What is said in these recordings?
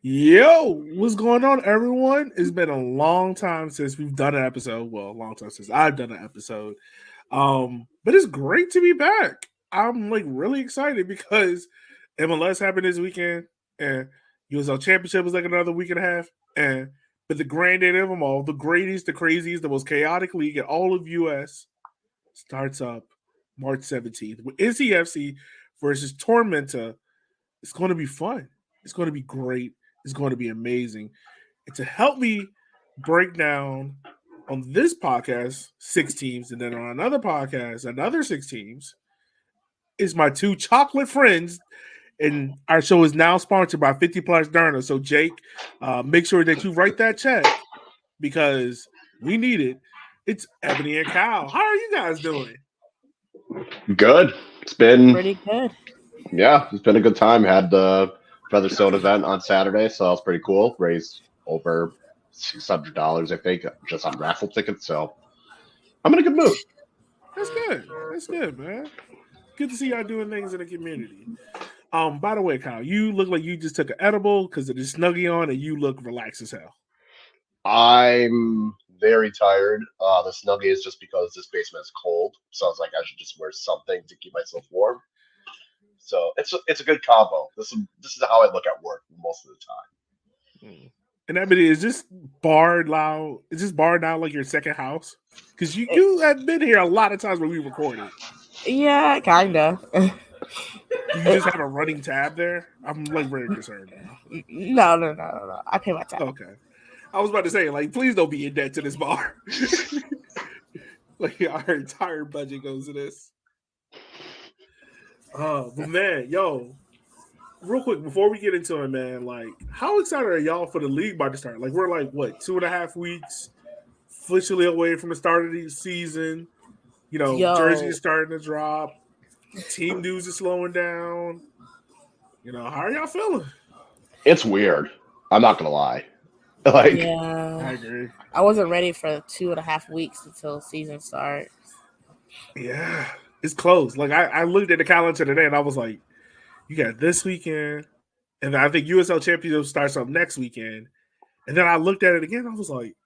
Yo, what's going on, everyone? It's been a long time since we've done an episode. Well, a long time since I've done an episode. But it's great to be back. I'm like really excited because MLS happened this weekend, and USL Championship was like another week and a half. And but the granddaddy of them all, the greatest, the craziest, the most chaotic league in all of US starts up March 17th with NCFC versus Tormenta. It's going to be fun. It's going to be great. It's going to be amazing. And to help me break down on this podcast 6 teams, and then on another podcast another 6 teams, is my two chocolate friends. And our show is now sponsored by 50 Plus Derna. So Jake, make sure that you write that check because we need it. It's Ebony and Kyle. How are you guys doing? Good. It's been pretty good. Yeah, it's been a good time. Had the Featherstone event on Saturday, so that was pretty cool. Raised over $600, I think, just on raffle tickets. So I'm in a good mood. That's good. That's good, man. Good to see y'all doing things in the community. By the way, Kyle, you look like you just took an edible because of the Snuggie on, and you look relaxed as hell. I'm very tired. The Snuggie is just because this basement is cold, so I was like, I should just wear something to keep myself warm. So it's a good combo. This is how I look at work most of the time. And that is this bar now? Is this bar now like your second house? Because you have been here a lot of times when we recorded. Yeah, kinda. You just have a running tab there. I'm like very concerned now. No. I pay my tab. Okay. I was about to say, like, please don't be in debt to this bar. Like our entire budget goes to this. But man, yo, real quick before we get into it, man, like, how excited are y'all for the league about to start? Like, we're like what 2.5 weeks officially away from the start of the season. You know, Jersey is starting to drop. Team news is slowing down. You know, how are y'all feeling? It's weird. I'm not gonna lie. Like, yeah, I agree. I wasn't ready for 2.5 weeks until season starts. Yeah, it's close. Like I looked at the calendar today and I was like, you got this weekend, and I think USL Championship starts up next weekend. And then I looked at it again. I was like,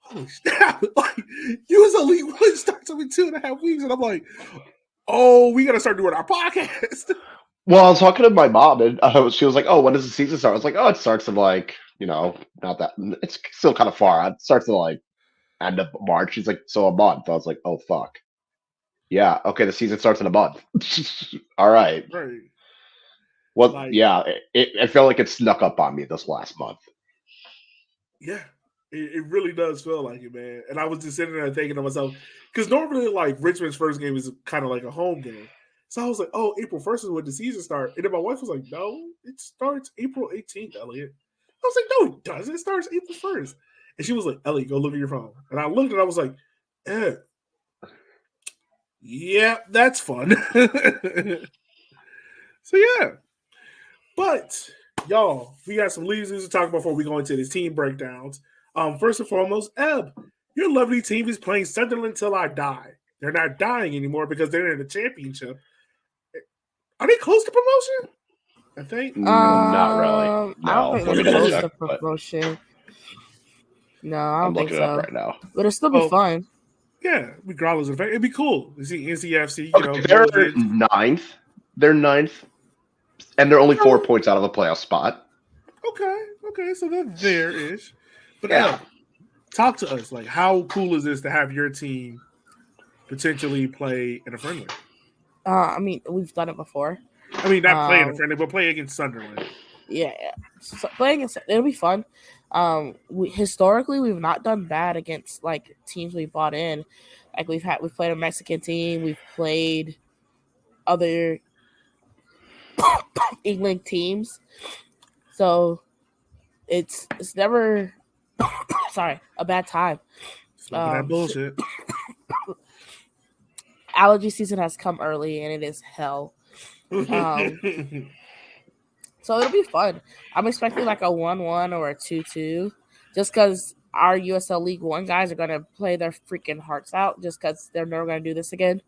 holy snap! Like USL League One starts up in 2.5 weeks, and I'm like, oh, we gotta start doing our podcast. Well, I was talking to my mom, and she was like, "Oh, when does the season start?" I was like, "Oh, it starts in like, not that. It's still kind of far. It starts in like end of March." She's like, "So a month." I was like, "Oh, fuck." Yeah. Okay. The season starts in a month. All right. Right. Well, like, yeah. It felt like it snuck up on me this last month. Yeah. It really does feel like it, man. And I was just sitting there thinking to myself, because normally, like, Richmond's first game is kind of like a home game. So I was like, oh, April 1st is when the season starts. And then my wife was like, no, it starts April 18th, Elliot. I was like, no, it doesn't. It starts April 1st. And she was like, Elliot, go look at your phone. And I looked and I was like, yeah, that's fun. So, yeah. But, y'all, we got some leagues to talk about before we go into these team breakdowns. First and foremost, Eb, your lovely team is playing Sunderland till I die. They're not dying anymore because they're in the championship. Are they close to promotion? I think. Not really. No. I don't think they're close to promotion. No, I don't think so. I'm looking it up right now. But it'll still be fun. Yeah, regardless of the fact, it'd be cool to see NCFC. They're ninth. They're ninth, and they're only 4 points out of a playoff spot. Okay, so they're there-ish. But yeah, talk to us. Like, how cool is this to have your team potentially play in a friendly? I mean, we've done it before. I mean, not playing a friendly, but play against Sunderland. Yeah. So playing against it'll be fun. Historically, we've not done bad against like teams we bought in. Like we've played a Mexican team, we've played other England teams. So it's never a bad time. That bullshit. Allergy season has come early and it is hell. So it'll be fun. I'm expecting like a 1-1 or a 2-2 just because our USL League One guys are going to play their freaking hearts out just because they're never going to do this again.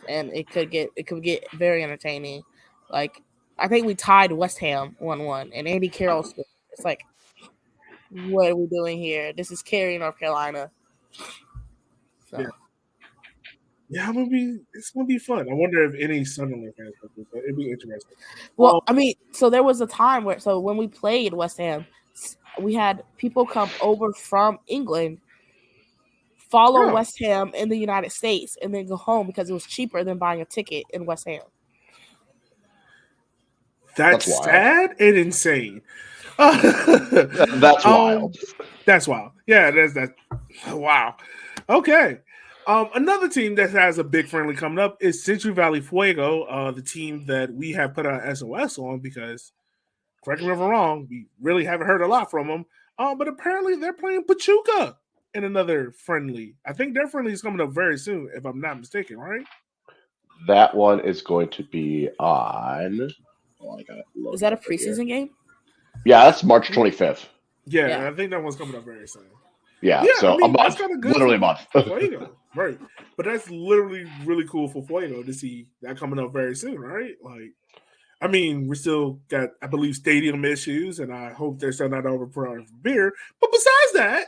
And it could get very entertaining. Like I think we tied West Ham 1-1, and Andy Carroll scored. It's like, what are we doing here? This is Cary, North Carolina. So. Yeah, it's gonna be fun. I wonder if any Sunderland fans will do, but it'd be interesting. Well, I mean, so there was a time when we played West Ham, we had people come over from England, follow West Ham in the United States, and then go home because it was cheaper than buying a ticket in West Ham. That's sad and insane. That's wild. That's wild. Yeah, that's wow. Okay. Another team that has a big friendly coming up is Central Valley Fuego, the team that we have put our SOS on because, correct me if I'm wrong, we really haven't heard a lot from them. But apparently they're playing Pachuca in another friendly. I think their friendly is coming up very soon, if I'm not mistaken, right? That one is going to be on. Is that a preseason game? Yeah, that's March 25th. Yeah, I think that one's coming up very soon. Yeah, so a month, that's kind of good, literally a month. Fuego, right? But that's literally really cool for Fuego to see that coming up very soon, right? Like, I mean, we still got, I believe, stadium issues, and I hope they're still not over for beer. But besides that,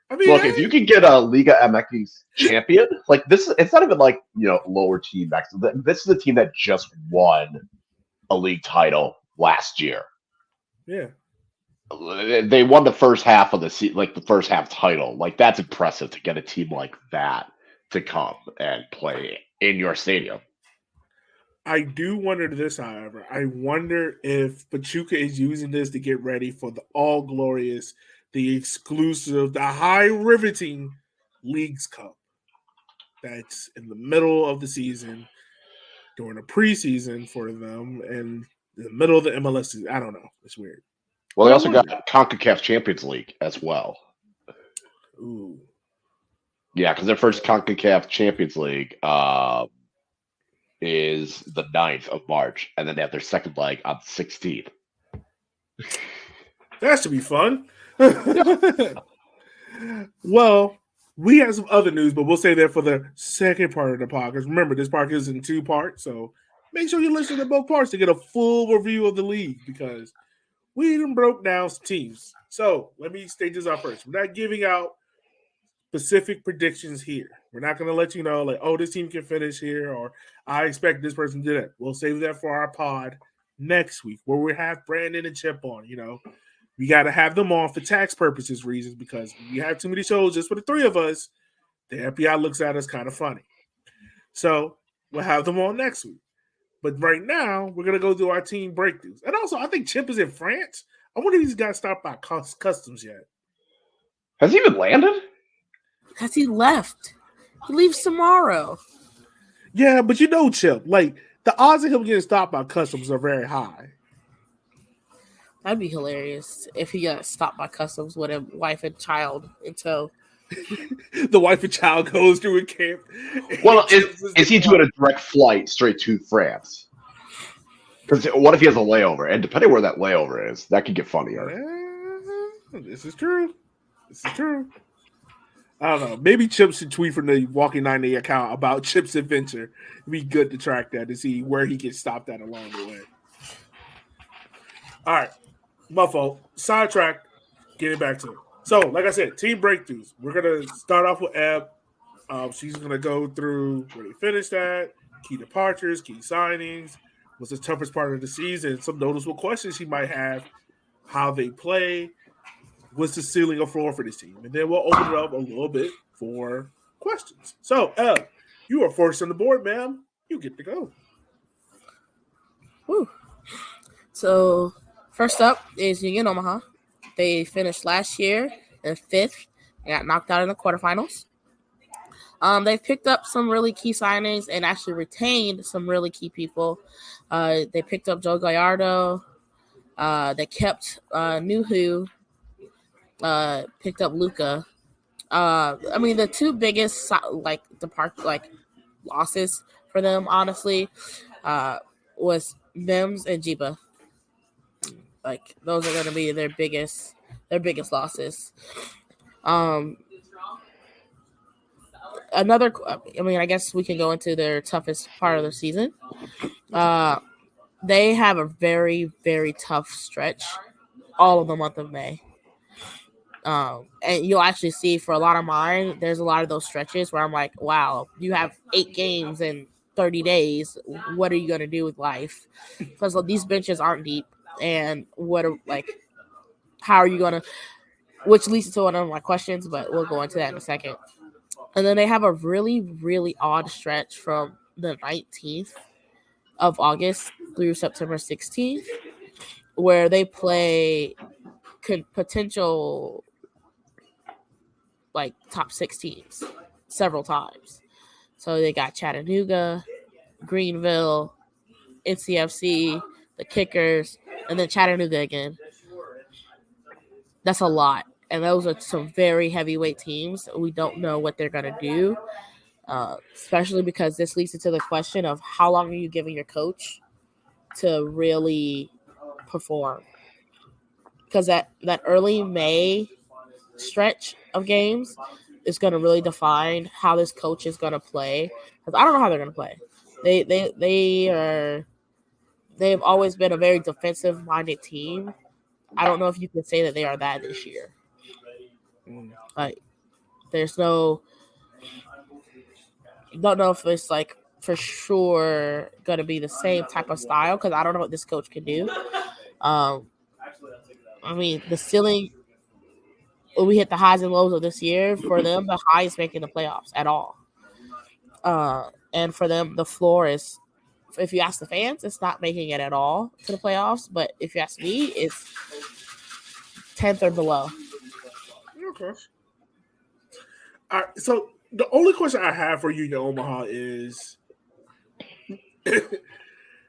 I mean, look, if you can get a Liga MX champion, like this, it's not even like lower team max. This is a team that just won a league title last year. Yeah. They won the first half of the first half title. Like, that's impressive to get a team like that to come and play in your stadium. I do wonder this, however. I wonder if Pachuca is using this to get ready for the all glorious, the exclusive, the high riveting Leagues Cup. That's in the middle of the season during a preseason for them and in the middle of the MLS season. I don't know. It's weird. Well, they also got CONCACAF Champions League as well. Ooh. Yeah, because their first CONCACAF Champions League is the 9th of March, and then they have their second leg on the 16th. That should be fun. Well, we have some other news, but we'll say that for the second part of the podcast. Remember, this podcast is in 2 parts, so make sure you listen to both parts to get a full review of the league because we even broke down some teams. So let me state this out first. We're not giving out specific predictions here. We're not going to let you know, like, oh, this team can finish here, or I expect this person to do that. We'll save that for our pod next week, where we have Brandon and Chip on. We got to have them on for tax purposes reasons because we have too many shows just for the 3 of us. The FBI looks at us kind of funny. So we'll have them on next week. But right now, we're going to go do our team breakthroughs. And also, I think Chip is in France. I wonder if he's got stopped by customs yet. Has he even landed? Has he left? He leaves tomorrow. Yeah, but Chip, like, the odds of him getting stopped by customs are very high. That'd be hilarious if he got stopped by customs with a wife and child in tow. The wife and child goes through a camp. Well, is he doing a direct flight straight to France? Because what if he has a layover? And depending where that layover is, that could get funnier. This is true. I don't know. Maybe Chip should tweet from the Walking 90 account about Chip's adventure. It'd be good to track that to see where he gets stopped at along the way. All right. My fault. Sidetrack. Getting back to it. So, like I said, team breakthroughs. We're going to start off with Eb. She's going to go through where they finished at, key departures, key signings, what's the toughest part of the season, some noticeable questions she might have, how they play, what's the ceiling or floor for this team. And then we'll open it up a little bit for questions. So, Eb, you are first on the board, ma'am. You get to go. Woo. So, first up is Union Omaha. They finished last year in 5th and got knocked out in the quarterfinals. They've picked up some really key signings and actually retained some really key people. They picked up Joe Gallardo. They kept Nuhu. Picked up Luca. The 2 biggest losses for them, honestly, was Mims and Jiba. Like, those are going to be their biggest losses. I guess we can go into their toughest part of the season. they have a very, very tough stretch all of the month of May. And you'll actually see for a lot of mine, there's a lot of those stretches where I'm like, wow, you have 8 games in 30 days. What are you going to do with life? Because these benches aren't deep. And how are you going to, which leads to one of my questions, but we'll go into that in a second. And then they have a really, really odd stretch from the 19th of August through September 16th, where they play potential like top 6 teams several times. So they got Chattanooga, Greenville, NCFC, the Kickers, and then Chattanooga again. That's a lot. And those are some very heavyweight teams. We don't know what they're going to do, especially because this leads into the question of how long are you giving your coach to really perform? Because that early May stretch of games is going to really define how this coach is going to play. Because I don't know how they're going to play. They've always been a very defensive minded team. I don't know if you can say that they are that this year. Like, there's no, don't know if it's like for sure going to be the same type of style because I don't know what this coach can do. I mean, the ceiling, we hit the highs and lows of this year. For them, the high is making the playoffs at all. And for them, the floor is, if you ask the fans, it's not making it at all to the playoffs. But if you ask me, it's 10th or below. Okay. All right, so the only question I have for you in Omaha is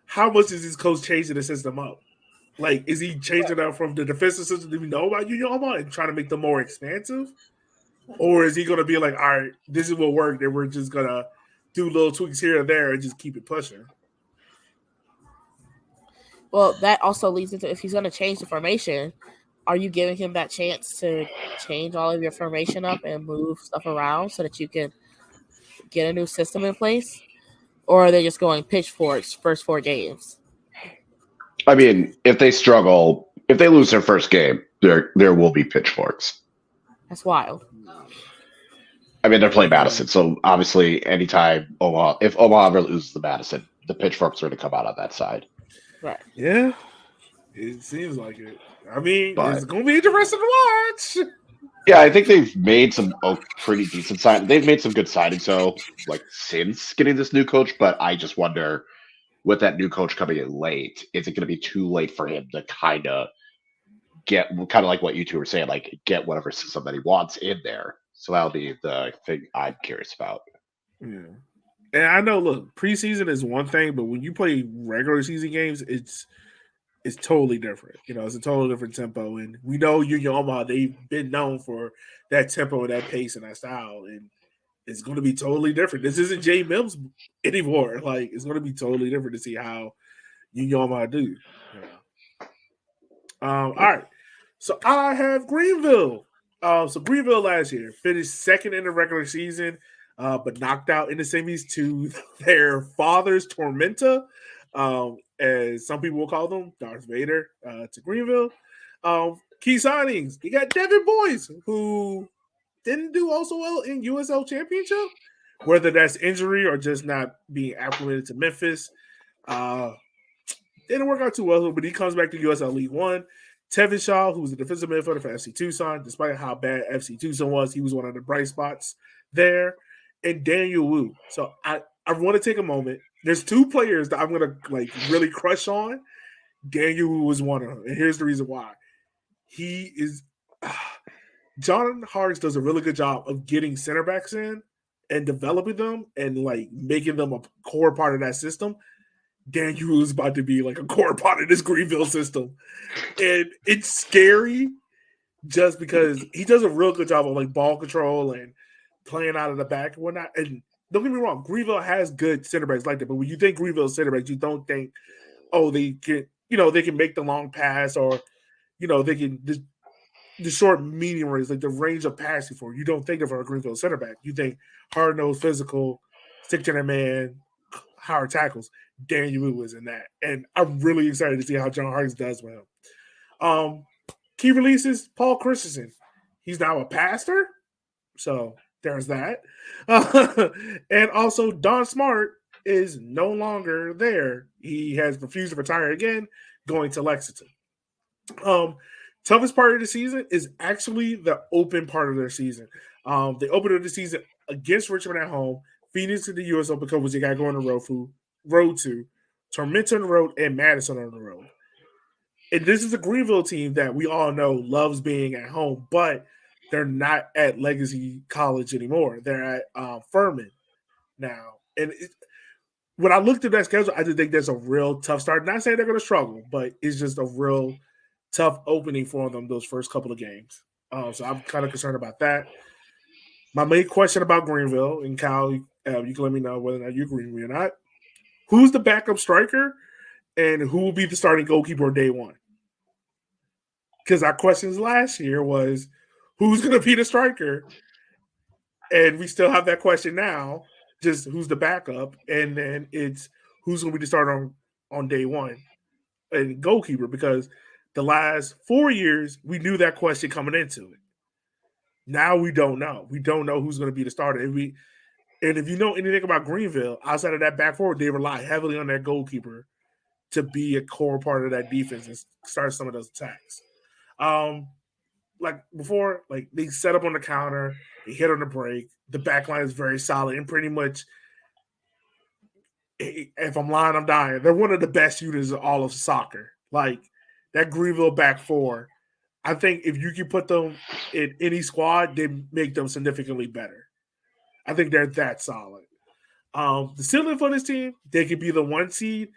how much is this coach changing the system up? Like, is he changing up from the defensive system that we know about Union Omaha and trying to make them more expansive? Or is he going to be like, all right, this is what worked, and we're just going to do little tweaks here and there and just keep it pushing? Well, that also leads into, if he's going to change the formation, are you giving him that chance to change all of your formation up and move stuff around so that you can get a new system in place? Or are they just going pitchforks first 4 games? I mean, if they struggle, if they lose their first game, there will be pitchforks. That's wild. I mean, they're playing Madison, so obviously, anytime if Omaha ever loses the Madison, the pitchforks are going to come out on that side. Right. Yeah, it seems like it. I mean, But it's going to be interesting to watch. Yeah, I think they've made some pretty decent signings. They've made some good signings, since getting this new coach. But I just wonder, with that new coach coming in late, is it going to be too late for him to kind of like what you two were saying, like get whatever system that he wants in there? So that'll be the thing I'm curious about. Yeah. And I know, look, preseason is one thing, but when you play regular season games, it's totally different. It's a totally different tempo. And we know Union Omaha, they've been known for that tempo and that pace and that style. And it's going to be totally different. This isn't Jay Mims anymore. Like, it's going to be totally different to see how Union Omaha do. All right. So I have Greenville. So Greenville last year finished second in the regular season, but knocked out in the semis to their father's Tormenta, as some people will call them, Darth Vader, to Greenville. Key signings. You got Devin Boyce, who didn't do also well in USL Championship, whether that's injury or just not being acclimated to Memphis. Didn't work out too well, but he comes back to USL League One. Tevin Shaw, who was a defensive midfielder for FC Tucson, despite how bad FC Tucson was, he was one of the bright spots there. And Daniel Wu. So I want to take a moment. There's 2 players that I'm gonna really crush on. Daniel Wu was one of them, and here's the reason why. He is John Harkes does a really good job of getting center backs in and developing them and making them a core part of that system. Daniel is about to be a core part of this Greenville system. And it's scary just because he does a real good job of ball control and playing out of the back and whatnot. And don't get me wrong, Greenville has good center backs like that. But when you think Greenville center backs, you don't think, they can, they can make the long pass or, they can just the short medium range, the range of passing for. You don't think of a Greenville center back. You think hard nosed, physical, stick to their man, hard tackles. Daniel Wu was in that, and I'm really excited to see how John Harkins does with him. Key releases: Paul Christensen. He's now a pastor, so there's that. And also, Don Smart is no longer there. He has refused to retire again, going to Lexington. Toughest part of the season is actually the open part of their season. The opener of the season against Richmond at home, Phoenix to the U.S. Open Cup, which they got going the road to, Tormenta on the road, and Madison on the road. And this is a Greenville team that we all know loves being at home, but they're not at Legacy College anymore. They're at Furman now. And when I looked at that schedule, I just think there's a real tough start. Not saying they're going to struggle, but it's just a real tough opening for them those first couple of games. So I'm kind of concerned about that. My main question about Greenville, and Kyle, you can let me know whether or not you agree with me or not. Who's the backup striker, and who will be the starting goalkeeper on day one? Because our questions last year was, who's going to be the striker? And we still have that question now, just who's the backup, and then it's who's going to be the starter on day one and goalkeeper, because the last 4 years, we knew that question coming into it. Now we don't know. We don't know who's going to be the starter. And if you know anything about Greenville, outside of that back forward, they rely heavily on their goalkeeper to be a core part of that defense and start some of those attacks. Like before, like they set up on the counter, they hit on the break. The back line is very solid and pretty much, if I'm lying, I'm dying. They're one of the best units of all of soccer. Like that Greenville back four, I think if you can put them in any squad, they make them significantly better. I think they're that solid. The ceiling for this team, they could be the 1 seed,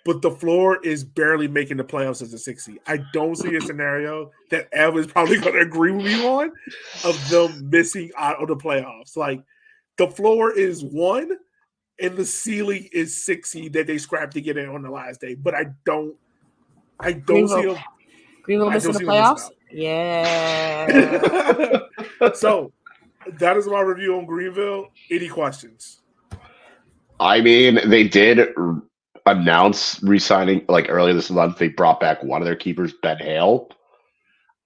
but the floor is barely making the playoffs as a 6 seed. I don't see a scenario that Ev is probably going to agree with me on of them missing out of the playoffs. Like the floor is 1 and the ceiling is 6 seed that they scrapped to get in on the last day. But I don't see Greenville missing the playoffs? Yeah. So that is my review on Greenville. Any questions? I mean, they did announce re-signing, like earlier this month, they brought back one of their keepers, Ben Hale.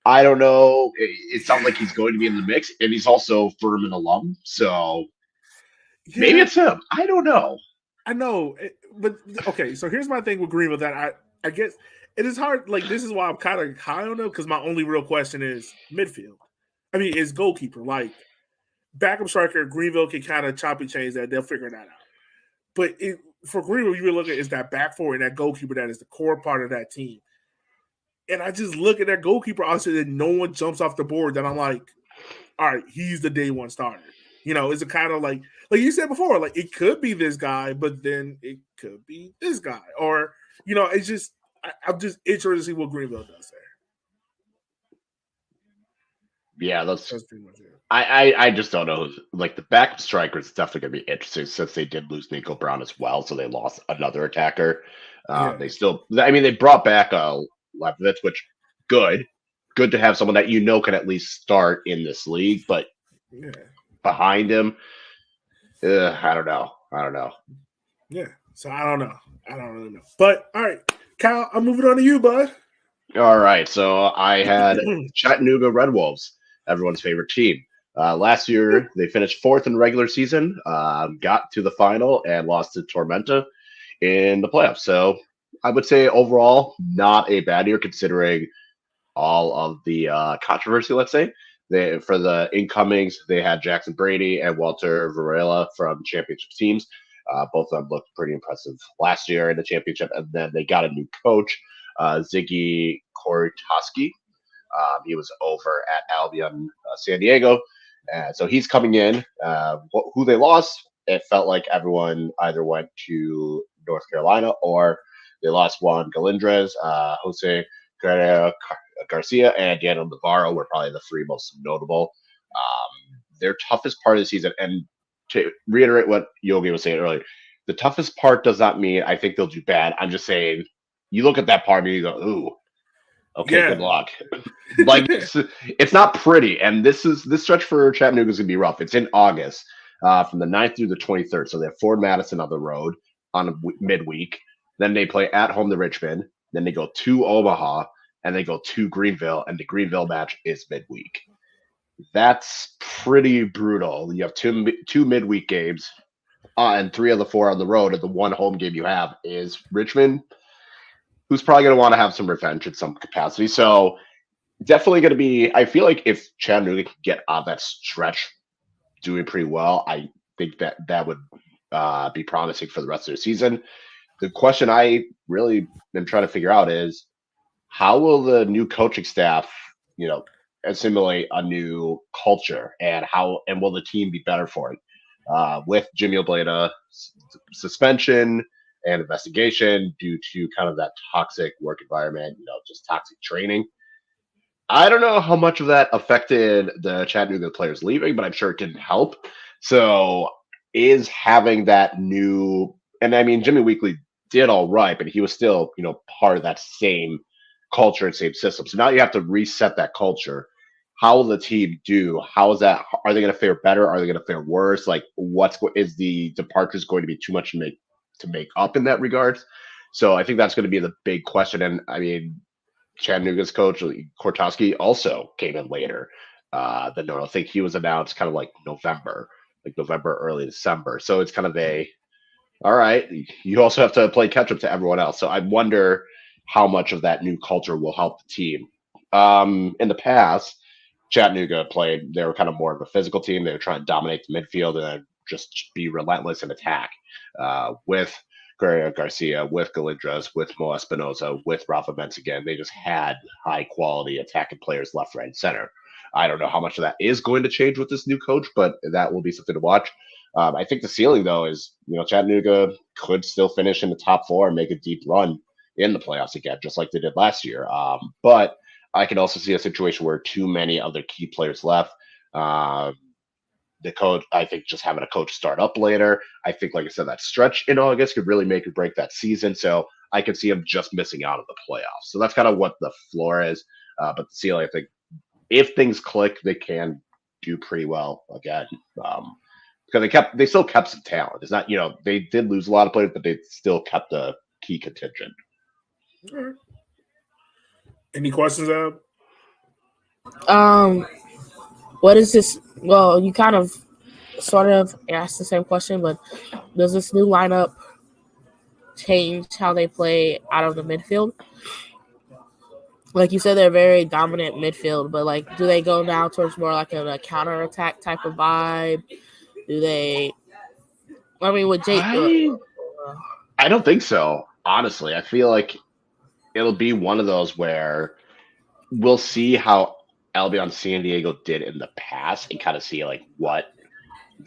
I don't know. It sounds like he's going to be in the mix, and he's also Furman alum, so maybe it's him. I don't know. I know, but okay, so here's my thing with Greenville that I guess it is hard. Like, this is why I'm kind of high on them, because my only real question is midfield. I mean, is goalkeeper. Like, backup striker, Greenville can kind of choppy change that. They'll figure that out. But for Greenville, you look at is that back four and that goalkeeper that is the core part of that team. And I just look at that goalkeeper, obviously, that no one jumps off the board that I'm like, all right, he's the day one starter. You know, is it kind of like you said before, like it could be this guy, but then it could be this guy. Or, you know, it's just, I'm just interested to see what Greenville does there. Yeah, that's pretty much it. I just don't know. Like the backup striker is definitely going to be interesting since they did lose Nico Brown as well, so they lost another attacker. They brought back Leibovitz, which good to have someone that you know can at least start in this league, but behind him, I don't know. Yeah, so I don't know. I don't really know. But all right, Kyle, I'm moving on to you, bud. All right, so I had Chattanooga Red Wolves, everyone's favorite team. Last year, they finished 4th in regular season, got to the final, and lost to Tormenta in the playoffs. So I would say overall, not a bad year considering all of the controversy, let's say. For the incomings, they had Jackson Brady and Walter Varela from championship teams. Both of them looked pretty impressive last year in the championship. And then they got a new coach, Ziggy Kortoski. He was over at Albion San Diego. So he's coming in. Who they lost, it felt like everyone either went to North Carolina or they lost Juan Galindrez, Jose Garcia, and Daniel Navarro were probably the 3 most notable. Their toughest part of the season, and to reiterate what Yogi was saying earlier, the toughest part does not mean I think they'll do bad. I'm just saying, you look at that part and you go, ooh, okay, good luck. Like it's not pretty, and this stretch for Chattanooga is gonna be rough. It's in August, from the 9th through the 23rd. So they have Ford Madison on the road, on midweek. Then they play at home to Richmond. Then they go to Omaha, and they go to Greenville, and the Greenville match is midweek. That's pretty brutal. You have two midweek games, and 3 of the 4 on the road, and the one home game you have is Richmond, who's probably going to want to have some revenge in some capacity. So definitely going to be. I feel like if Chattanooga can get on that stretch doing pretty well, I think that would be promising for the rest of the season. The question I really am trying to figure out is how will the new coaching staff, assimilate a new culture, and will the team be better for it? With Jimmy Obleda suspension and investigation due to kind of that toxic work environment, just toxic training. I don't know how much of that affected the Chattanooga players leaving, but I'm sure it didn't help. So is having that new, and I mean, Jimmy Weekly did all right, but he was still, part of that same culture and same system. So now you have to reset that culture. How will the team do? How is that? Are they going to fare better? Are they going to fare worse? Like, is the departures going to be too much to make up in that regards? So I think that's going to be the big question. And I mean, Chattanooga's coach Kortowski also came in later than normal. I think he was announced kind of like November, early December. So it's kind of all right. You also have to play catch up to everyone else. So I wonder how much of that new culture will help the team. In the past, Chattanooga played. They were kind of more of a physical team. They were trying to dominate the midfield and just be relentless in attack. With Guerrero Garcia, with Galindras, with Mo Espinoza, with Rafa Menzigan. They just had high quality attacking players left, right, and center. I don't know how much of that is going to change with this new coach, but that will be something to watch. I think the ceiling, though, is Chattanooga could still finish in the top 4 and make a deep run in the playoffs again, just like they did last year. But I can also see a situation where too many other key players left. The coach, I think, just having a coach start up later. I think, like I said, that stretch in August could really make or break that season. So I could see him just missing out on the playoffs. So that's kind of what the floor is. But the ceiling, I think, if things click, they can do pretty well again. Because they still kept some talent. It's not, they did lose a lot of players, but they still kept the key contingent. All right. Any questions, Ab? What is this? Well, you kind of sort of asked the same question, but does this new lineup change how they play out of the midfield? Like you said, they're very dominant midfield, but do they go now towards more like a counter-attack type of vibe? Do they? I mean, with Jake, I don't think so. Honestly, I feel like it'll be one of those where we'll see how Albion San Diego did in the past and kind of see what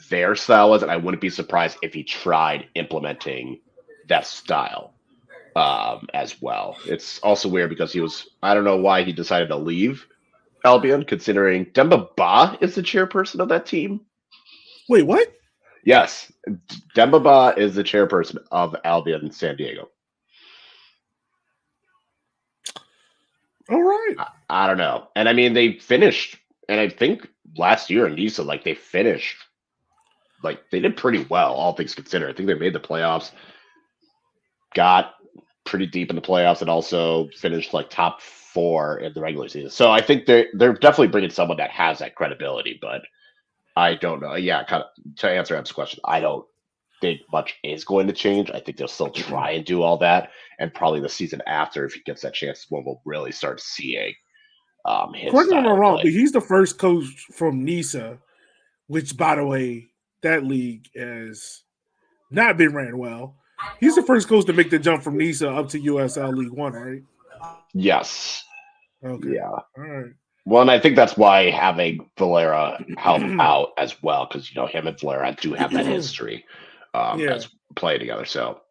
their style was, and I wouldn't be surprised if he tried implementing that style as well. It's also weird because I don't know why he decided to leave Albion, considering Demba Ba is the chairperson of that team. Wait, what? Yes, Demba Ba is the chairperson of Albion San Diego. All right. I don't know. And I mean, they finished, and I think last year in NISA, they finished, they did pretty well, all things considered. I think they made the playoffs, got pretty deep in the playoffs, and also finished top 4 in the regular season. So I think they're definitely bringing someone that has that credibility, but I don't know. Yeah, kind of to answer Em's question, I don't think much is going to change. I think they'll still try and do all that, and probably the season after, if he gets that chance, when we'll really start seeing his Correct me if I'm wrong, play. but he's the first coach from NISA, which, by the way, that league has not been ran well. He's the first coach to make the jump from NISA up to USL League One, right? Yes. Okay. Yeah. All right. Well, and I think that's why having Valera help out as well, because him and Valera do have that history as playing together. So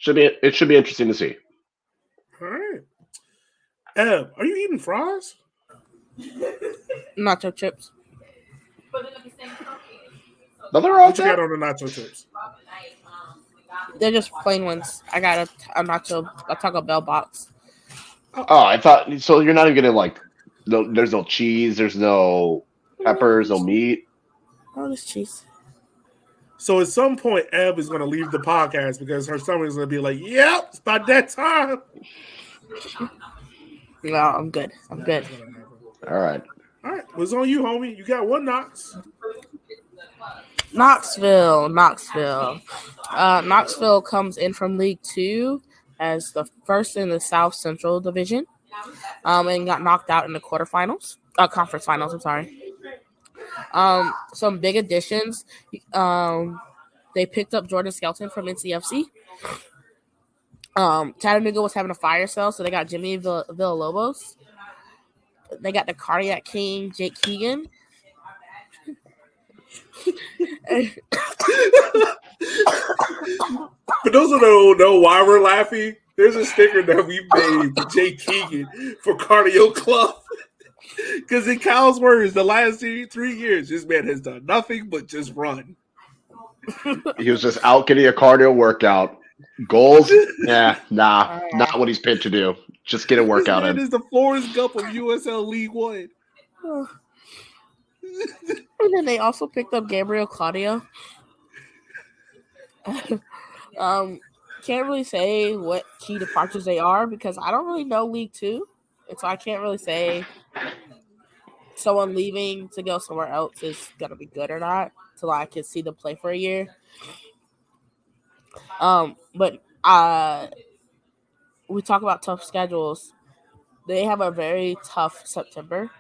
it should be interesting to see. All right. Eb, are you eating fries? Nacho chips. Nothing wrong What with you got that. on the nacho chips? They're just plain ones. I got a Taco Bell box. Oh, I thought so. You're not even gonna there's no cheese. There's no peppers. No meat. Oh, there's cheese. So at some point, Eb is going to leave the podcast because her stomach is going to be like, "Yep, it's about that time." No, I'm good. I'm good. All right. All right, what's on you, homie? You got one Knox. Knoxville. Knoxville comes in from League Two as the first in the South Central Division, and got knocked out in the quarterfinals, conference finals. I'm sorry. Some big additions. They picked up Jordan Skelton from NCFC. Chattanooga was having a fire sale, so they got Jimmy Villalobos. They got the Cardiac King, Jake Keegan. For those who don't know why we're laughing, there's a sticker that we made for Jake Keegan for Cardio Club. Because in Kyle's words, the last 3 years, this man has done nothing but just run. He was just out getting a cardio workout. Goals? Yeah, not what he's paid to do. Just get a workout in. in. This is the Forrest Gump of USL League One. And then they also picked up Gabriel Claudio. Can't really say what key departures they are because I don't really know League Two, and so I can't really say someone leaving to go somewhere else is gonna be good or not till I can see them play for a year. But we talk about tough schedules. They have a very tough September,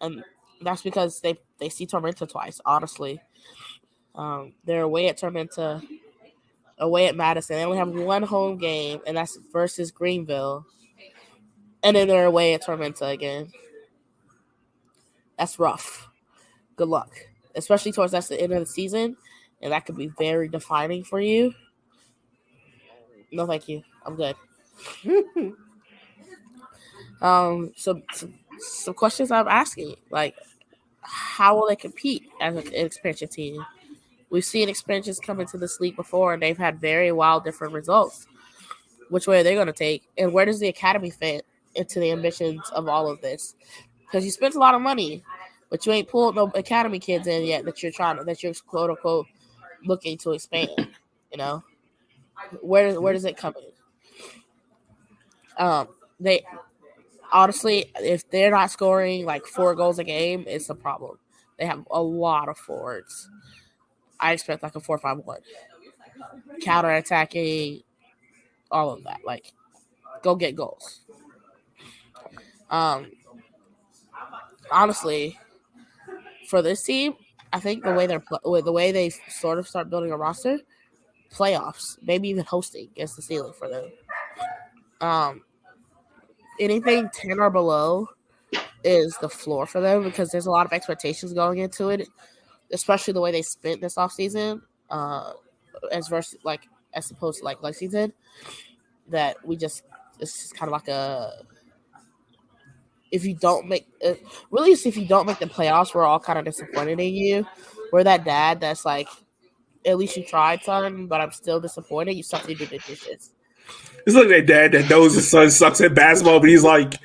and that's because they see Tormenta twice. Honestly, they're away at Tormenta, away at Madison. They only have one home game, and that's versus Greenville, and then they're away at Tormenta again. That's rough. Good luck, especially towards that's the end of the season, and that could be very defining for you. No, thank you. I'm good. Some questions I'm asking, like, how will they compete as an expansion team? We've seen expansions come into this league before, and they've had very wild, different results. Which way are they going to take, and where does the academy fit into the ambitions of all of this? Because you spent a lot of money, but you ain't pulled no academy kids in yet that you're quote unquote looking to expand. You know, where does it come in? They honestly, if they're not scoring like 4 goals a game, it's a problem. They have a lot of forwards. I expect like a 4-5-1, counter-attacking, all of that. Like, go get goals. Honestly, for this team, I think the way they sort of start building a roster, playoffs, maybe even hosting is the ceiling for them. Anything 10 or below is the floor for them because there's a lot of expectations going into it, especially the way they spent this offseason, as opposed to like Lexington, that it's just kind of like if you don't make the playoffs, we're all kind of disappointed in you. We're that dad that's like, at least you tried, son, but I'm still disappointed. You still have to do the dishes. It's like that dad that knows his son sucks at basketball, but he's like,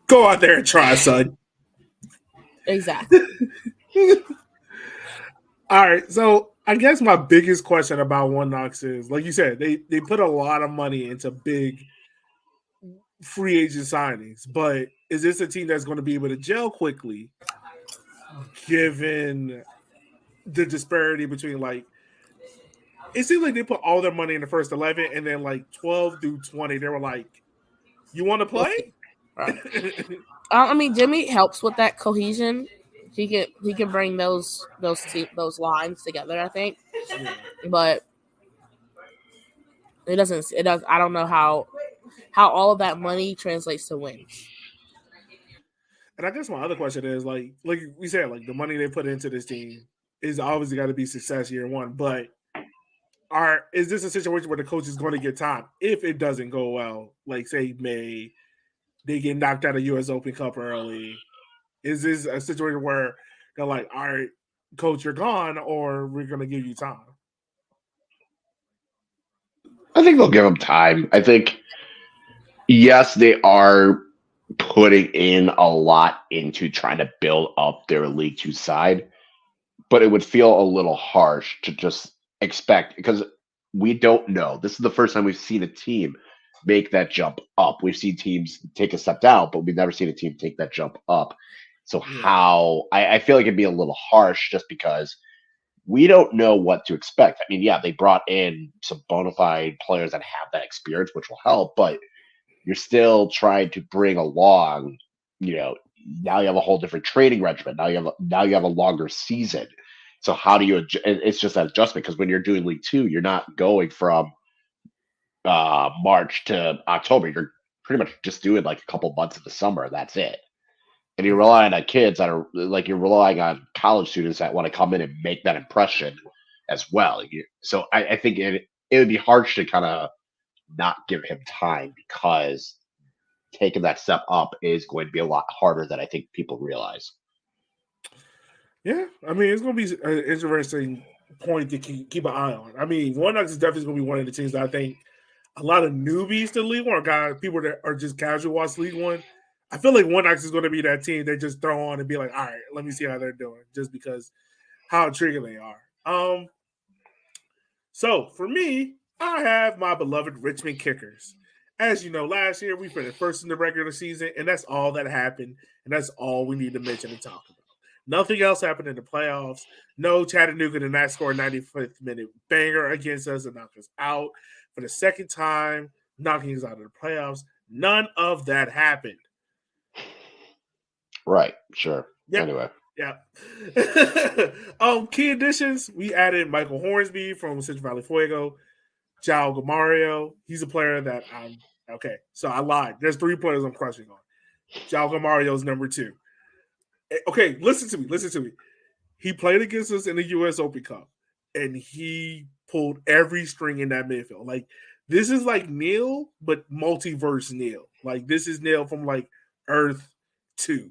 go out there and try, son. Exactly. All right, so I guess my biggest question about One Knox is, like you said, they put a lot of money into big free agent signings, but is this a team that's going to be able to gel quickly, given the disparity between, like, it seems like they put all their money in the first 11, and then like 12 through 20, they were like, "You want to play?" Right. I mean, Jimmy helps with that cohesion. He can bring those lines together, I think. But it doesn't. I don't know how all of that money translates to wins. And I guess my other question is, like we said, like, the money they put into this team is obviously got to be success year one. But is this a situation where the coach is going to get time if it doesn't go well? Like, say May, they get knocked out of U.S. Open Cup early. Is this a situation where they're like, all right, coach, you're gone, or we're going to give you time? I think they'll give them time. I think, yes, they are putting in a lot into trying to build up their League Two side, but it would feel a little harsh to just expect because we don't know. This is the first time we've seen a team make that jump up. We've seen teams take a step down, but we've never seen a team take that jump up. So Yeah. I feel like it'd be a little harsh just because we don't know what to expect. I mean, yeah, they brought in some bona fide players that have that experience, which will help, but you're still trying to bring along, you know, now you have a whole different training regimen. Now you have a longer season. So how do you? It's just that adjustment because when you're doing League Two, you're not going from March to October. You're pretty much just doing like a couple months of the summer. That's it. And you're Right. relying on kids that are like you're relying on college students that want to come in and make that impression as well. So I think it would be harsh to kind of not give him time because taking that step up is going to be a lot harder than I think people realize. Yeah, I mean, it's going to be an interesting point to keep an eye on. I mean, One Ox is definitely going to be one of the teams that I think a lot of newbies to League One, or guys, people that are just casual watch League One. I feel like One Ox is going to be that team they just throw on and be like, all right, let me see how they're doing, just because how intriguing they are. So for me, I have my beloved Richmond Kickers. As you know, last year we finished first in the regular season, and that's all that happened, and that's all we need to mention and talk about. Nothing else happened in the playoffs. No Chattanooga did not score a 95th minute banger against us and knock us out for the second time, knocking us out of the playoffs. None of that happened. Right. Sure. Yep. Anyway. Yeah. Key additions, we added Michael Hornsby from Central Valley Fuego. Jao Gamario, he's a player that I'm okay. So I lied. There's 3 players I'm crushing on. Jao Gamario's number 2. Okay, listen to me. Listen to me. He played against us in the U.S. Open Cup, and he pulled every string in that midfield. Like this is like Neil, but multiverse Neil. Like this is Neil from like Earth 2.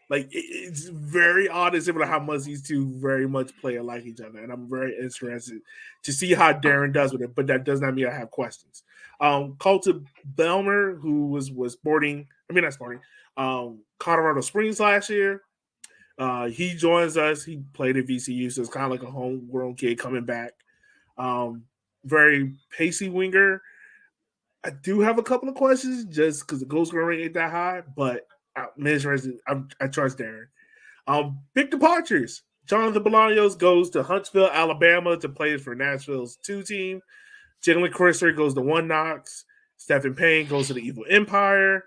Like it's very odd and similar how much these two very much play alike each other, and I'm very interested to see how Darren does with it. But that does not mean I have questions. Colton Belmer, who was sporting, I mean not sporting, Colorado Springs last year. He joins us. He played at VCU, so it's kind of like a homegrown kid coming back. Very pacey winger. I do have a couple of questions just because the goal scoring rate ain't that high, but I trust Darren. Big departures. Jonathan Bolaños goes to Huntsville, Alabama to play for Nashville's 2 team. Jalen Christer goes to One Knox. Stephen Payne goes to the Evil Empire.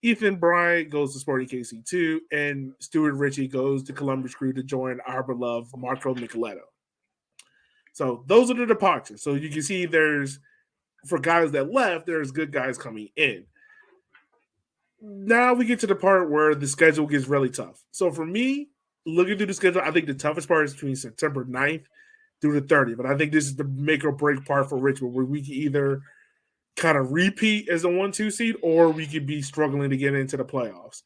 Ethan Bryant goes to Sporting KC2. And Stuart Ritchie goes to Columbus Crew to join our beloved Marco Nicoletto. So those are the departures. So you can see for guys that left, there's good guys coming in. Now we get to the part where the schedule gets really tough. So for me, looking through the schedule, I think the toughest part is between September 9th through the 30th. But I think this is the make or break part for Richmond, where we can either kind of repeat as a 1-2 seed, or we could be struggling to get into the playoffs.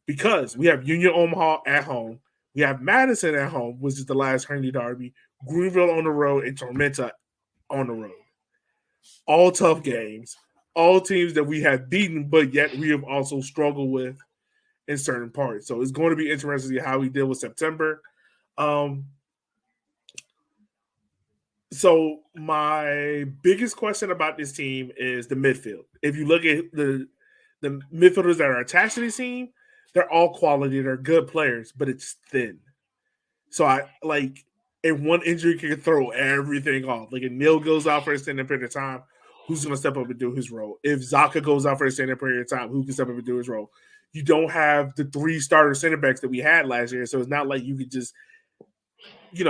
Because we have Union Omaha at home, we have Madison at home, which is the last Herney Derby, Greenville on the road, and Tormenta on the road. All tough games. All teams that we have beaten, but yet we have also struggled with in certain parts. So it's going to be interesting to see how we deal with September. So my biggest question about this team is the midfield. If you look at the midfielders that are attached to this team, they're all quality. They're good players, but it's thin. So I like if one injury can throw everything off. Like if Neil goes out for a extended period of time, who's going to step up and do his role? If Zaka goes out for a extended period of time, who can step up and do his role? You don't have the 3 starter center backs that we had last year, so it's not like you could just,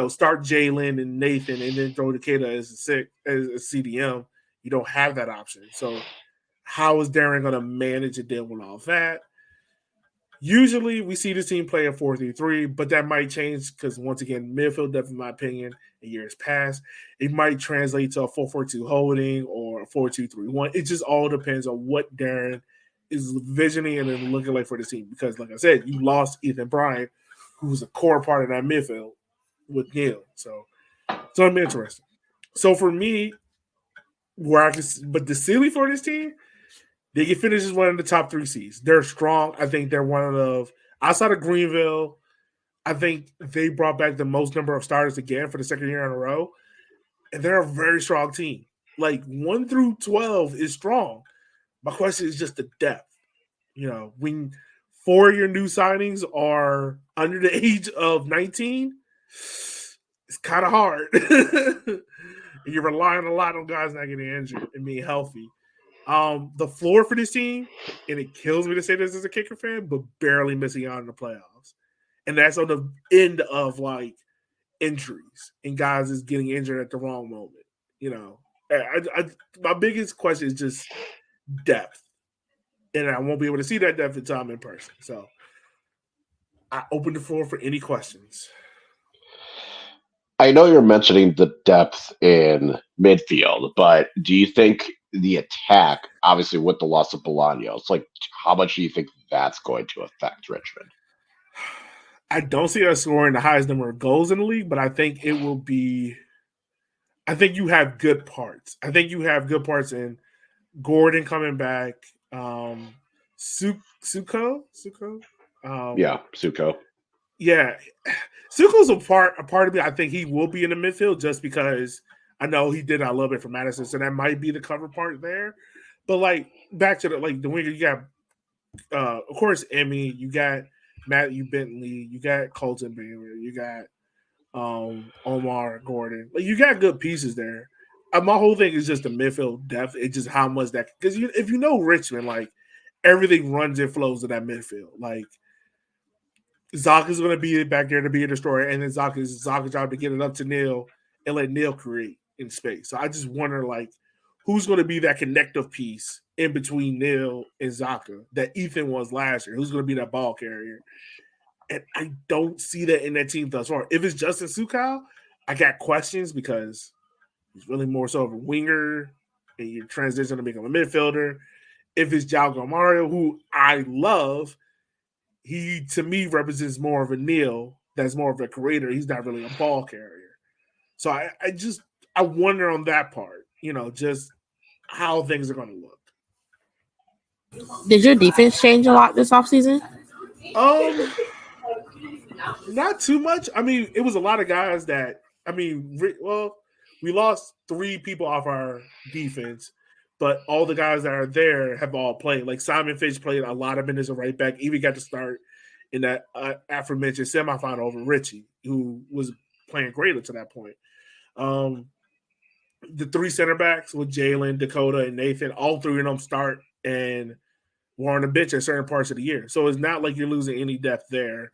start Jalen and Nathan and then throw Takeda as a CDM. You don't have that option. So how is Darren going to manage to deal with all that? Usually we see this team play a 4-3-3, but that might change because, once again, midfield depth, in my opinion, in years past, it might translate to a 4-4-2 holding or a 4-2-3-1. It just all depends on what Darren is visioning and then looking like for the team. Because, like I said, you lost Ethan Bryant, who was a core part of that midfield with Neil. So I'm interested. So for me, but the ceiling for this team, they can finish as one of the top 3 seeds. They're strong. I think they're one of outside of Greenville, I think they brought back the most number of starters again for the second year in a row, and they're a very strong team. Like 1 through 12 is strong. My question is just the depth. When 4 of your new signings are under the age of 19, it's kind of hard. You're relying a lot on guys not getting injured and being healthy. The floor for this team, and it kills me to say this as a Kicker fan, but barely missing out in the playoffs. And that's on the end of like injuries and guys is getting injured at the wrong moment. My biggest question is just depth, and I won't be able to see that depth until I'm in person. So I open the floor for any questions. I know you're mentioning the depth in midfield, but do you think the attack, obviously with the loss of Bolaños, like how much do you think that's going to affect Richmond? I don't see us scoring the highest number of goals in the league, but I think it will be. I think you have good parts. I think you have good parts in Gordon coming back. Suko. Yeah, Suko. Yeah, Suko's a part of me. I think he will be in the midfield just because I know he did a little bit for Madison, so that might be the cover part there. But like back to the winger, you got of course Emmy, you got Matthew Bentley, you got Colton Baylor, you got Omar Gordon. Like you got good pieces there. My whole thing is just the midfield depth. It's just how much that because if you know Richmond, like everything runs and flows in that midfield. Like Zaka's going to be back there to be a destroyer, and then Zaka's job to get it up to Neil and let Neil create in space. So I just wonder, like, who's going to be that connective piece in between Neil and Zaka that Ethan was last year? Who's going to be that ball carrier? And I don't see that in that team thus far. If it's Justin Sukow, I got questions because he's really more so of a winger, and you transition to become a midfielder. If it's Jalgo Mario, who I love, he to me represents more of a Neil that's more of a creator. He's not really a ball carrier. So I wonder on that part, just how things are going to look. Did your defense change a lot this offseason? Not too much. I mean, it was a lot of guys that we lost 3 people off our defense, but all the guys that are there have all played. Like Simon Fish played a lot of minutes of right back. Even got to start in that aforementioned semifinal over Richie, who was playing great up to that point. The 3 center backs with Jalen, Dakota, and Nathan, all 3 of them start and were on the bench at certain parts of the year. So it's not like you're losing any depth there.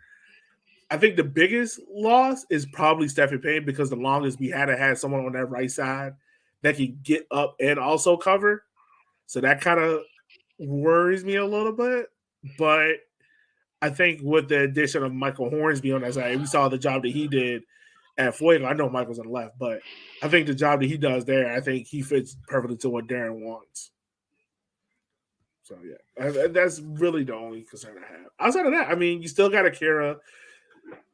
I think the biggest loss is probably Stephen Payne because the longest we had someone on that right side that can get up and also cover. So that kind of worries me a little bit. But I think with the addition of Michael Hornsby on that side, we saw the job that he did at Fuego. I know Michael's on the left, but I think the job that he does there, I think he fits perfectly to what Darren wants. So, yeah, that's really the only concern I have. Outside of that, I mean, you still got Akira.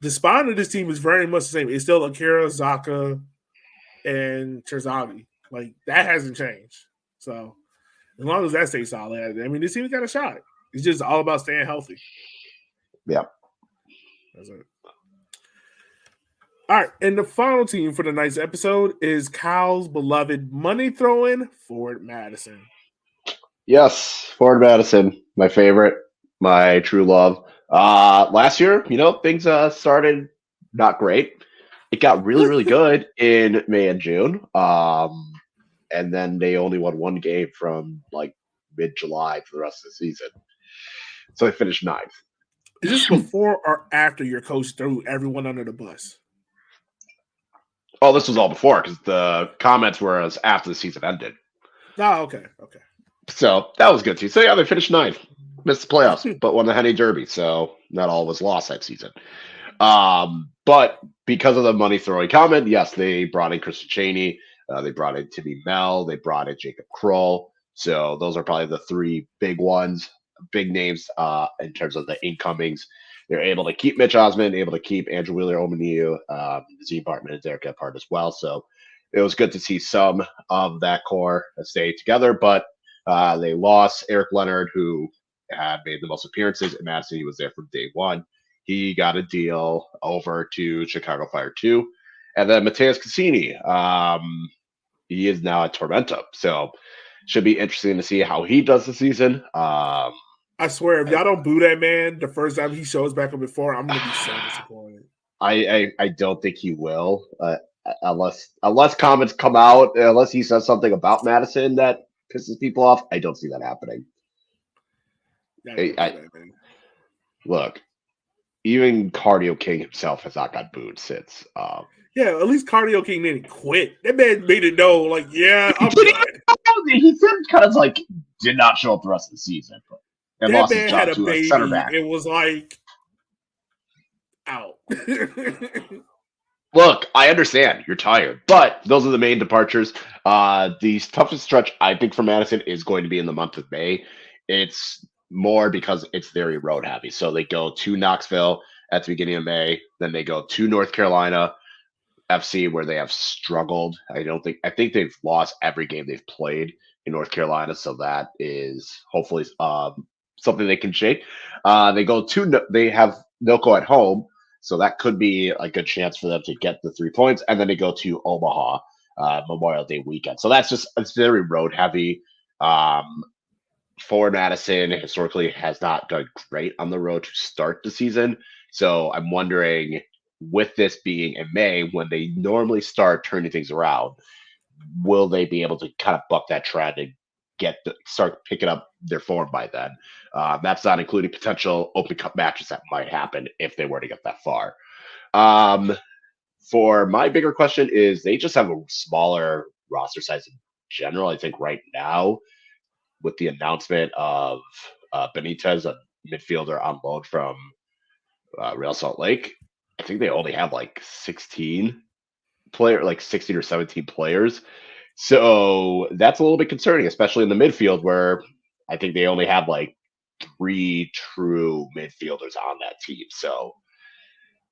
The spine of this team is very much the same. It's still Akira, Zaka, and Terzaghi. Like, that hasn't changed. So, as long as that stays solid, I mean, this team's got a shot. It's just all about staying healthy. Yeah. That's it. All right, and the final team for the night's episode is Kyle's beloved money throwing Forward Madison. Yes, Forward Madison, my favorite, my true love. Last year, things started not great. It got really, really good in May and June. And then they only won 1 game from like mid-July for the rest of the season. So they finished 9th. Is this before or after your coach threw everyone under the bus? Oh, this was all before because the comments were as after the season ended. Oh, okay. So that was good too. So yeah, they finished 9th, missed the playoffs, but won the Henny Derby. So not all was lost that season. But because of the money throwing comment, yes, they brought in Christian Chaney, they brought in Timmy Mel, they brought in Jacob Kroll. So those are probably the 3 big ones, big names in terms of the incomings. They're able to keep Mitch Osmond, able to keep Andrew Wheeler-Omaniu, Z Bartman, and Derek Gephardt as well. So it was good to see some of that core stay together, but they lost Eric Leonard, who had made the most appearances in Madison. He was there from day one. He got a deal over to Chicago Fire 2. And then Mateus Cassini, he is now at Tormenta. So should be interesting to see how he does the season. I swear, if y'all don't boo that man the first time he shows back up before, I'm gonna be so disappointed. I don't think he will, unless comments come out, unless he says something about Madison that pisses people off. I don't see that happening. Look, even Cardio King himself has not got booed since. Yeah, at least Cardio King didn't quit. That man made it know, like, yeah, I'm good. He said kind of like did not show up the rest of the season, and that lost man his job had a to baby. a center back. It was like out. Look, I understand you're tired, but those are the main departures. The toughest stretch I think for Madison is going to be in the month of May. It's more because it's very road heavy. So they go to Knoxville at the beginning of May, then they go to North Carolina FC where they have struggled. I think they've lost every game they've played in North Carolina, so that is hopefully something they can shake. They go to they'll go at home. So that could be a good chance for them to get the 3 points. And then they go to Omaha Memorial Day weekend. So it's very road heavy. For Madison, historically has not done great on the road to start the season. So I'm wondering, with this being in May, when they normally start turning things around, will they be able to kind of buck that trend and start picking up their form by then? That's not including potential Open Cup matches that might happen if they were to get that far. For my bigger question is they just have a smaller roster size in general. I think right now, with the announcement of Benitez, a midfielder on loan from Real Salt Lake, I think they only have like 16 or 17 players. So that's a little bit concerning, especially in the midfield where I think they only have like 3 true midfielders on that team. So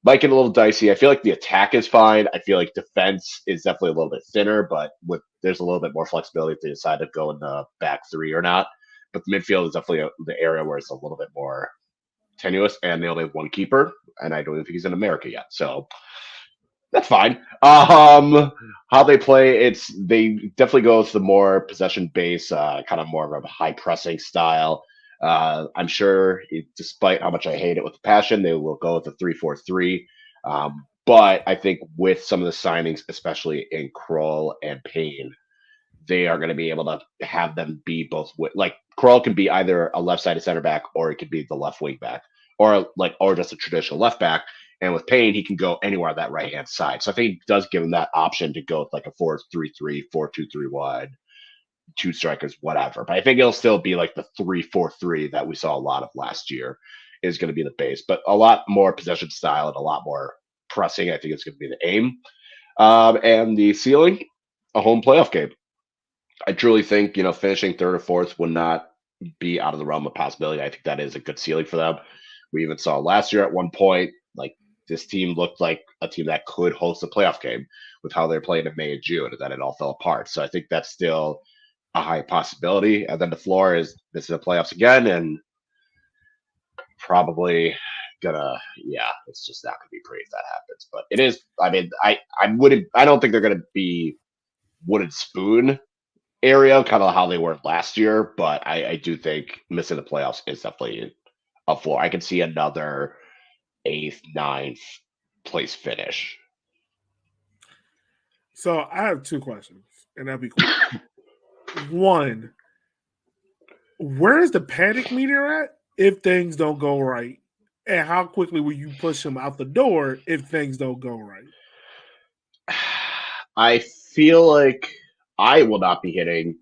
might get a little dicey. I feel like the attack is fine. I feel like defense is definitely a little bit thinner, but there's a little bit more flexibility if they decide to go in the back 3 or not. But the midfield is definitely the area where it's a little bit more tenuous, and they only have 1 keeper, and I don't even think he's in America yet. So that's fine. How they play, they definitely go with the more possession based, kind of more of a high pressing style. I'm sure, despite how much I hate it with passion, they will go with the 3-4-3. But I think with some of the signings, especially in Kroll and Payne, they are going to be able to have them be both. Like Kroll can be either a left-sided center back, or it could be the left wing back, or just a traditional left back. And with Payne, he can go anywhere on that right-hand side. So I think it does give him that option to go with like a 4-3-3, 4-2-3 wide, 2 strikers, whatever. But I think it'll still be like the 3-4-3 that we saw a lot of last year is going to be the base. But a lot more possession style and a lot more pressing, I think it's going to be the aim. And the ceiling, a home playoff game. I truly think, finishing 3rd or 4th would not be out of the realm of possibility. I think that is a good ceiling for them. We even saw last year at one point, like this team looked like a team that could host a playoff game with how they're playing in May and June, and then it all fell apart. So I think that's still a high possibility. And then the floor is this is the playoffs again, and probably it's just not gonna be pretty if that happens. But it is. I mean, I don't think they're gonna be wooden spoon area, kind of how they were last year. But I do think missing the playoffs is definitely a floor. I can see another 8th, 9th place finish. So I have 2 questions, and that'll be quick. 1, where is the panic meter at if things don't go right? And how quickly will you push him out the door if things don't go right? I feel like I will not be hitting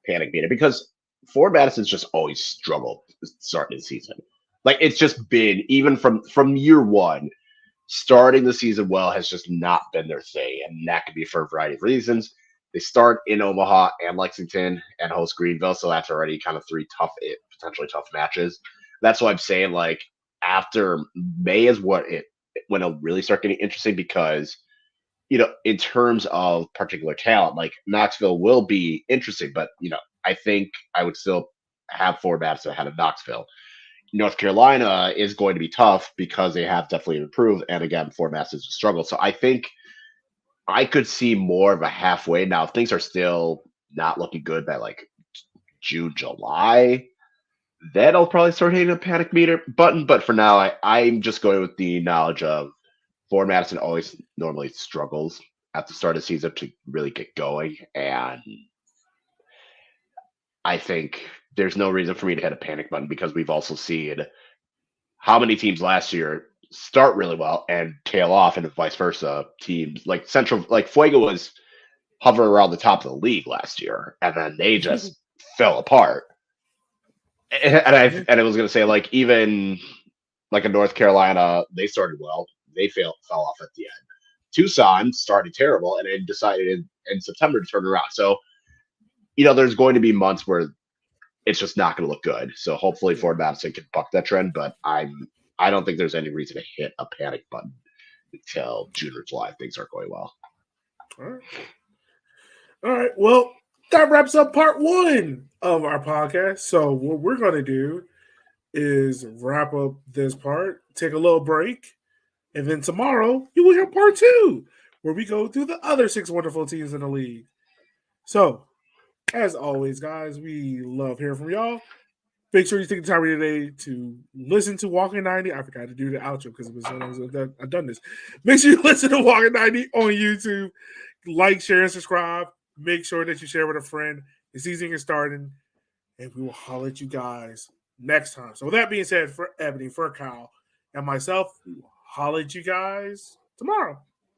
panic meter because Ford Madison's just always struggled starting the season. Like it's just been, even from year 1, starting the season well has just not been their thing, and that could be for a variety of reasons. They start in Omaha and Lexington and host Greenville, so that's already kind of 3 potentially tough matches. That's why I'm saying like after May is when it'll really start getting interesting because in terms of particular talent, like Knoxville will be interesting, but I think I would still have Ford Madison ahead of Knoxville. North Carolina is going to be tough because they have definitely improved. And again, Fort Mass is a struggle. So I think I could see more of a halfway. Now, if things are still not looking good by like June, July, then I'll probably start hitting a panic meter button. But for now, I'm just going with the knowledge of Ford Madison always normally struggles at the start of the season to really get going. And I think there's no reason for me to hit a panic button because we've also seen how many teams last year start really well and tail off, and vice versa. Teams like Central, like Fuego was hovering around the top of the league last year, and then they just fell apart. And I was gonna say like even like in North Carolina, they started well, they fell off at the end. Tucson started terrible, and then decided in September to turn around. So there's going to be months where it's just not going to look good. So hopefully Ford Madison can buck that trend, but I don't think there's any reason to hit a panic button until June or July. Things aren't going well. All right. Well, that wraps up part 1 of our podcast. So what we're going to do is wrap up this part, take a little break, and then tomorrow you will hear part 2, where we go through the other 6 wonderful teams in the league. So, as always, guys, we love hearing from y'all. Make sure you take the time today to listen to Walkin 90. I forgot to do the outro because it was so long I've done this. Make sure you listen to Walkin 90 on YouTube. Like, share, and subscribe. Make sure that you share with a friend. The season is starting, and we will holler at you guys next time. So with that being said, for Ebony, for Kyle, and myself, we will holler at you guys tomorrow.